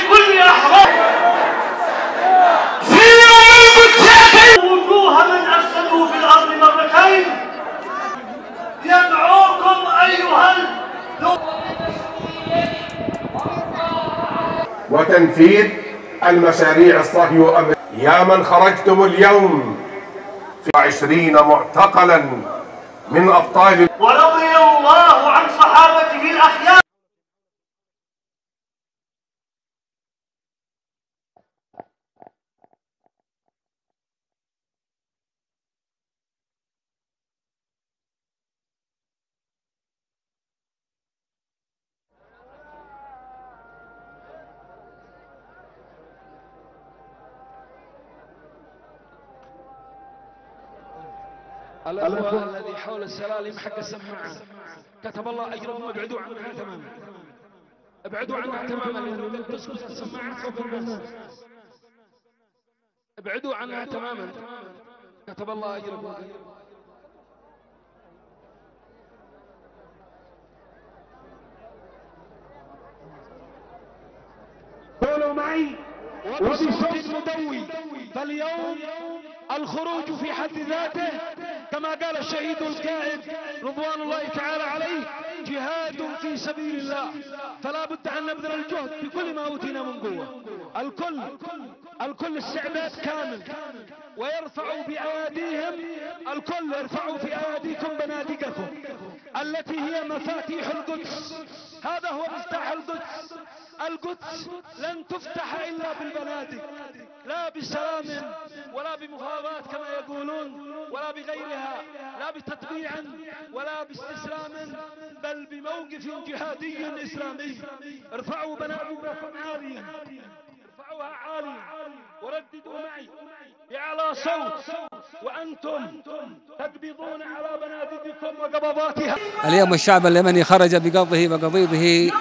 لكل أحرار في وجوه من أفسدوا في الأرض مرتين. يدعوكم أيها وتنفيذ المشاريع الصهيونية. يا من خرجتم اليوم في 20 معتقلا من أبطال، ورضي الله عن صحابته الأخيار. الأخوة الذي حول السلالم حق السماعة كتب الله أجرهم. ابعدوا عنها تماما، ابعدوا عنها تماما، لأنه تسقط السماعات فوق الناس. ابعدوا عنها تماما، كتب الله أجرهم. قولوا معي وبصوت مدوي. فاليوم الخروج في حد ذاته كما قال الشهيد الكائد رضوان الله تعالى عليه جهاد في سبيل الله، فلا بد أن نبذل الجهد بكل ما أوتينا من قوة. الكل استعداد كامل، ويرفعوا بأياديهم، الكل يرفعوا في أياديكم بنادقكم التي هي مفاتيح القدس. هذا هو مفتاح القدس. القدس لن تفتح إلا بالبنادق، لا بسلام ولا بمفاوضات كما يقولون ولا بغيرها، لا بتطبيع ولا باستسلام، بل بموقف جهادي إسلامي. ارفعوا بنادقكم عاليا، ارفعوها عاليا ورددوا معي بأعلى صوت وأنتم تقبضون على بنادقكم وقبضاتها. اليوم الشعب اليمني خرج بقضه وقضيضه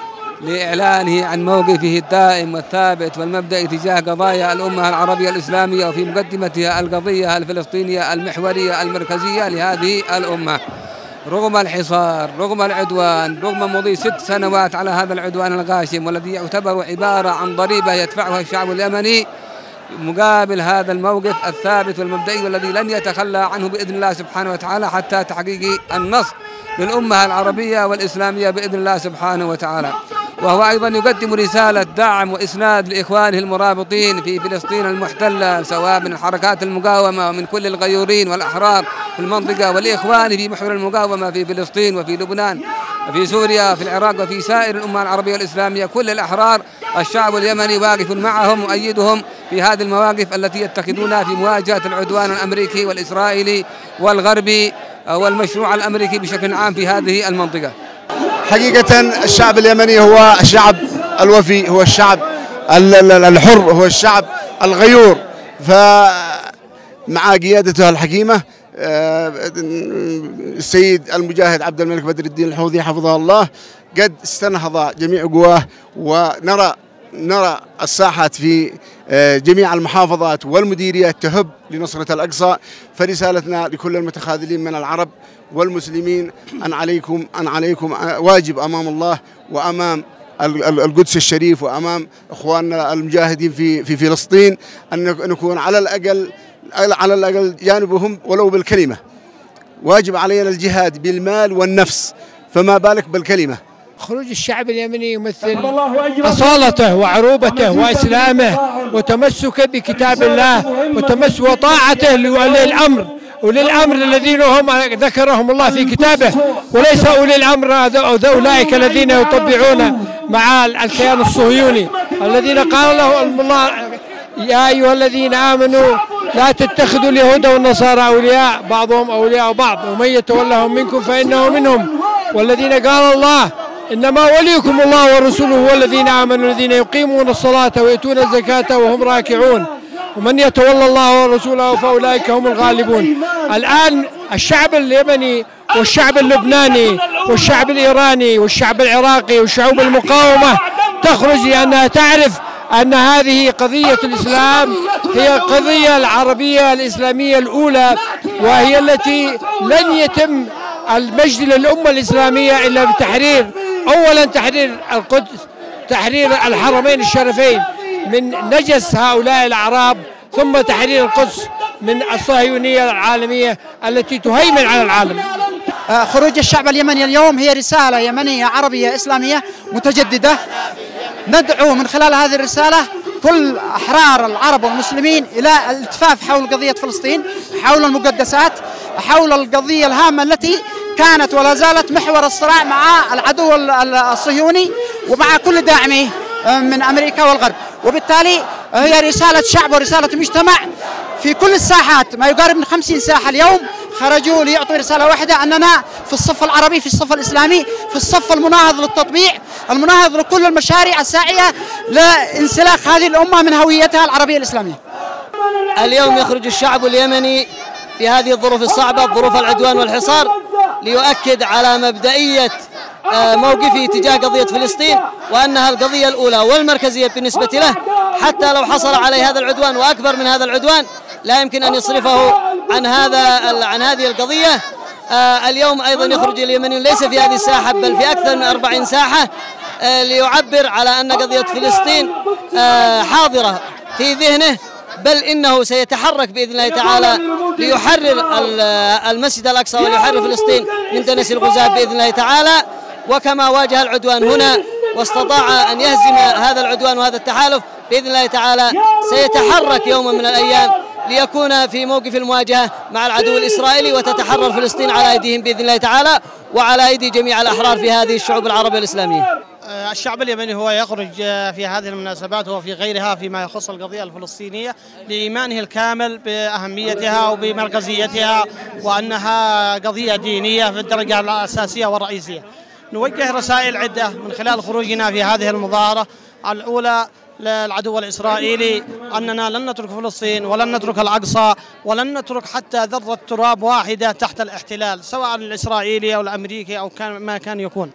لإعلانه عن موقفه الدائم والثابت والمبدئي تجاه قضايا الأمة العربية الإسلامية، وفي مقدمتها القضية الفلسطينية المحورية المركزية لهذه الأمة. رغم الحصار، رغم العدوان، رغم مضي 6 سنوات على هذا العدوان الغاشم والذي يعتبر عبارة عن ضريبة يدفعها الشعب اليمني مقابل هذا الموقف الثابت والمبدئي والذي لن يتخلى عنه بإذن الله سبحانه وتعالى حتى تحقيق النصر للأمة العربية والإسلامية بإذن الله سبحانه وتعالى. وهو أيضا يقدم رسالة دعم وإسناد لإخوانه المرابطين في فلسطين المحتلة، سواء من الحركات المقاومة ومن كل الغيورين والأحرار في المنطقة، والإخوان في محور المقاومة في فلسطين وفي لبنان وفي سوريا وفي العراق وفي سائر الأمة العربية والإسلامية. كل الأحرار الشعب اليمني واقف معهم مؤيدهم في هذه المواقف التي يتخذونها في مواجهة العدوان الأمريكي والإسرائيلي والغربي والمشروع الأمريكي بشكل عام في هذه المنطقة. حقيقة الشعب اليمني هو الشعب الوفي، هو الشعب الحر، هو الشعب الغيور. فمع قيادته الحكيمة السيد المجاهد عبد الملك بدر الدين الحوثي حفظه الله قد استنهض جميع قواه، ونرى الساحات في جميع المحافظات والمديريات تهب لنصرة الأقصى. فرسالتنا لكل المتخاذلين من العرب والمسلمين أن عليكم واجب أمام الله وأمام القدس الشريف وأمام إخواننا المجاهدين في فلسطين أن نكون على الأقل جانبهم ولو بالكلمة. واجب علينا الجهاد بالمال والنفس، فما بالك بالكلمة. خروج الشعب اليمني يمثل أصالته وعروبته وإسلامه وتمسكه بكتاب الله وطاعته لأولي الأمر، أولي الأمر الذين هم ذكرهم الله في كتابه، وليس أولي الأمر أولئك الذين يطبعون مع الكيان الصهيوني الذين قال لهم الله يا أيها الذين آمنوا لا تتخذوا اليهود والنصارى أولياء بعضهم أولياء بعض ومن يتولهم منكم فإنه منهم، والذين قال الله إنما وليكم الله ورسوله والذين آمنوا الذين يقيمون الصلاة ويؤتون الزكاة وهم راكعون ومن يتولى الله ورسوله فأولئك هم الغالبون. الآن الشعب اليمني والشعب اللبناني والشعب الإيراني والشعب العراقي والشعوب المقاومة تخرج لأنها تعرف أن هذه قضية الإسلام هي القضية العربية الإسلامية الأولى، وهي التي لن يتم المجد للأمة الإسلامية إلا بتحرير أولا تحرير القدس، تحرير الحرمين الشريفين، من نجس هؤلاء الأعراب، ثم تحرير القدس من الصهيونية العالمية التي تهيمن على العالم. خروج الشعب اليمني اليوم هي رسالة يمنية عربية إسلامية متجددة. ندعو من خلال هذه الرسالة كل أحرار العرب والمسلمين إلى الالتفاف حول قضية فلسطين، حول المقدسات، حول القضية الهامة التي كانت ولا زالت محور الصراع مع العدو الصهيوني ومع كل داعميه من أمريكا والغرب. وبالتالي هي رسالة شعب ورسالة مجتمع في كل الساحات، ما يقارب من 50 ساحة اليوم خرجوا ليعطوا رسالة واحدة، أننا في الصف العربي، في الصف الإسلامي، في الصف المناهض للتطبيع، المناهض لكل المشاريع الساعية لانسلاخ هذه الأمة من هويتها العربية الإسلامية. اليوم يخرج الشعب اليمني في هذه الظروف الصعبة، ظروف العدوان والحصار، ليؤكد على مبدئية موقفه تجاه قضية فلسطين، وأنها القضية الأولى والمركزية بالنسبة له، حتى لو حصل عليه هذا العدوان وأكبر من هذا العدوان لا يمكن أن يصرفه عن هذه القضية. اليوم أيضا يخرج اليمنيون ليس في هذه الساحة بل في أكثر من 40 ساحة ليعبر على أن قضية فلسطين حاضرة في ذهنه، بل إنه سيتحرك بإذن الله تعالى ليحرر المسجد الأقصى وليحرر فلسطين من دنس الغزاة بإذن الله تعالى. وكما واجه العدوان هنا واستطاع أن يهزم هذا العدوان وهذا التحالف بإذن الله تعالى، سيتحرك يوما من الأيام ليكون في موقف المواجهة مع العدو الإسرائيلي، وتتحرر فلسطين على أيديهم بإذن الله تعالى وعلى أيدي جميع الأحرار في هذه الشعوب العربية الإسلامية. الشعب اليمني هو يخرج في هذه المناسبات وفي غيرها فيما يخص القضية الفلسطينية لإيمانه الكامل بأهميتها وبمركزيتها، وأنها قضية دينية في الدرجة الأساسية والرئيسية. نوجه رسائل عدة من خلال خروجنا في هذه المظاهرة. الأولى للعدو الإسرائيلي أننا لن نترك فلسطين ولن نترك الأقصى ولن نترك حتى ذرة تراب واحدة تحت الاحتلال، سواء الإسرائيلي أو الأمريكي أو ما كان يكون.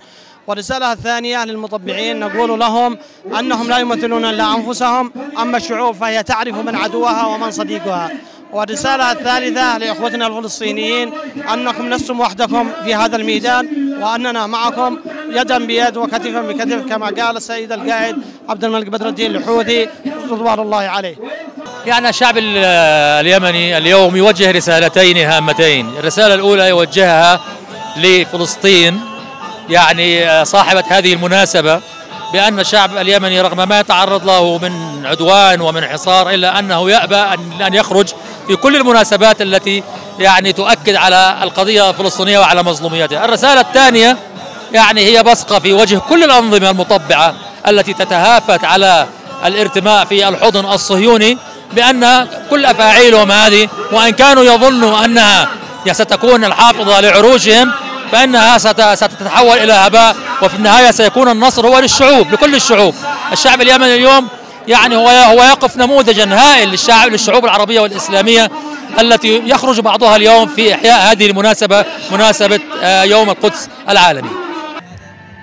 والرسالة الثانية للمطبعين نقول لهم أنهم لا يمثلون إلا أنفسهم، أما الشعوب فهي تعرف من عدوها ومن صديقها. والرسالة الثالثة لإخوتنا الفلسطينيين أنكم لستم وحدكم في هذا الميدان، وأننا معكم يدا بيد وكتفا بكتف، كما قال السيد القائد عبد الملك بدر الدين الحوثي رضوان الله عليه. يعني الشعب اليمني اليوم يوجه رسالتين هامتين. الرسالة الأولى يوجهها لفلسطين، يعني صاحبة هذه المناسبة، بأن الشعب اليمني رغم ما يتعرض له من عدوان ومن حصار إلا أنه يأبى أن يخرج في كل المناسبات التي يعني تؤكد على القضية الفلسطينية وعلى مظلوميتها. الرسالة الثانية يعني هي بصقة في وجه كل الأنظمة المطبعة التي تتهافت على الارتماء في الحضن الصهيوني، بأن كل أفاعيلهم هذه وإن كانوا يظنوا أنها ستكون الحافظة لعروشهم، فإنها ستتحول إلى هباء، وفي النهاية سيكون النصر هو للشعوب، لكل الشعوب. الشعب اليمني اليوم يعني هو يقف نموذجا هائل للشعوب العربية والإسلامية التي يخرج بعضها اليوم في إحياء هذه المناسبة، مناسبة يوم القدس العالمي.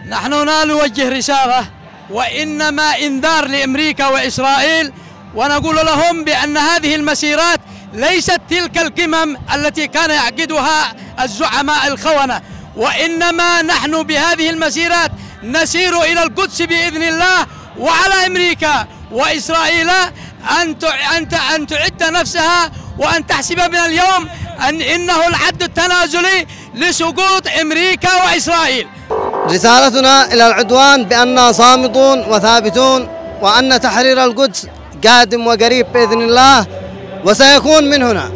نحن لا نوجه رسالة وإنما إنذار لأمريكا وإسرائيل، ونقول لهم بأن هذه المسيرات ليست تلك القمم التي كان يعقدها الزعماء الخونة، وإنما نحن بهذه المسيرات نسير إلى القدس بإذن الله. وعلى أمريكا وإسرائيل أن تعد نفسها وأن تحسب من اليوم إنه الحد التنازلي لسقوط أمريكا وإسرائيل. رسالتنا إلى العدوان بأننا صامتون وثابتون، وأن تحرير القدس قادم وقريب بإذن الله وسيكون من هنا.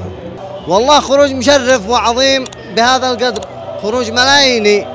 والله خروج مشرف وعظيم بهذا القدر، خروج ملاييني